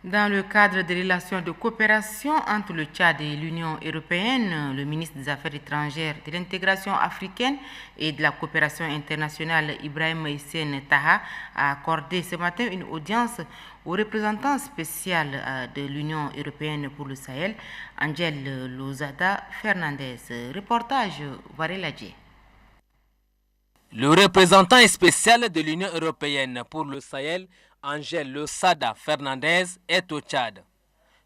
Dans le cadre des relations de coopération entre le Tchad et l'Union européenne, le ministre des Affaires étrangères, de l'intégration africaine et de la coopération internationale, Ibrahim Hissène Taha, a accordé ce matin une audience au représentant spécial de l'Union européenne pour le Sahel, Angel Lozada Fernandez. Reportage Vareladje. Le représentant spécial de l'Union européenne pour le Sahel, Angel Lozada Fernandez, est au Tchad.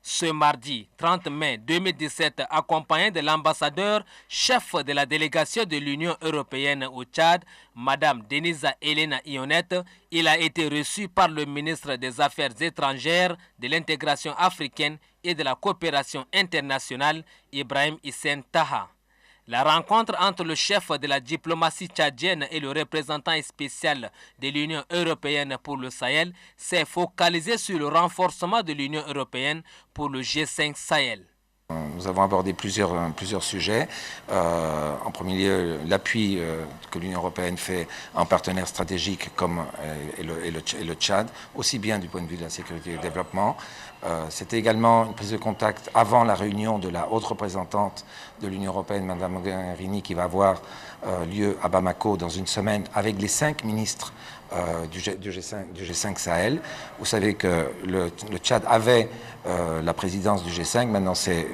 Ce mardi 30 mai 2017, accompagné de l'ambassadeur chef de la délégation de l'Union européenne au Tchad, Madame Denisa Elena Ionette, il a été reçu par le ministre des Affaires étrangères, de l'intégration africaine et de la coopération internationale, Ibrahim Hissène Taha. La rencontre entre le chef de la diplomatie tchadienne et le représentant spécial de l'Union européenne pour le Sahel s'est focalisée sur le renforcement de l'Union européenne pour le G5 Sahel. Nous avons abordé plusieurs sujets. En premier lieu, l'appui que l'Union européenne fait en partenaire stratégique comme le Tchad, aussi bien du point de vue de la sécurité et du développement. C'était également une prise de contact avant la réunion de la haute représentante de l'Union européenne, Mme Mogherini, qui va avoir lieu à Bamako dans une semaine avec les 5 ministres du G5 Sahel. Vous savez que le Tchad avait la présidence du G5, maintenant c'est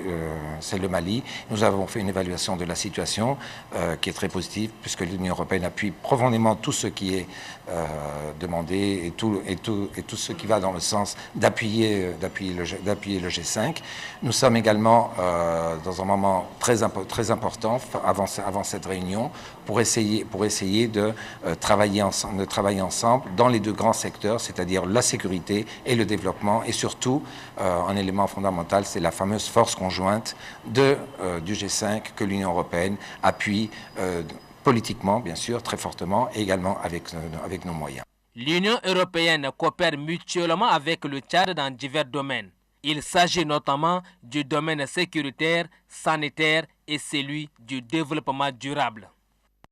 le Mali. Nous avons fait une évaluation de la situation qui est très positive, puisque l'Union européenne appuie profondément tout ce qui est demandé et tout ce qui va dans le sens d'appuyer le G5. Nous sommes également dans un moment très important avant cette réunion pour essayer de travailler ensemble dans les 2 grands secteurs, c'est-à-dire la sécurité et le développement, et surtout un élément fondamental, c'est la fameuse force conjointe du G5 que l'Union européenne appuie politiquement, bien sûr, très fortement, et également avec nos moyens. L'Union européenne coopère mutuellement avec le Tchad dans divers domaines. Il s'agit notamment du domaine sécuritaire, sanitaire et celui du développement durable.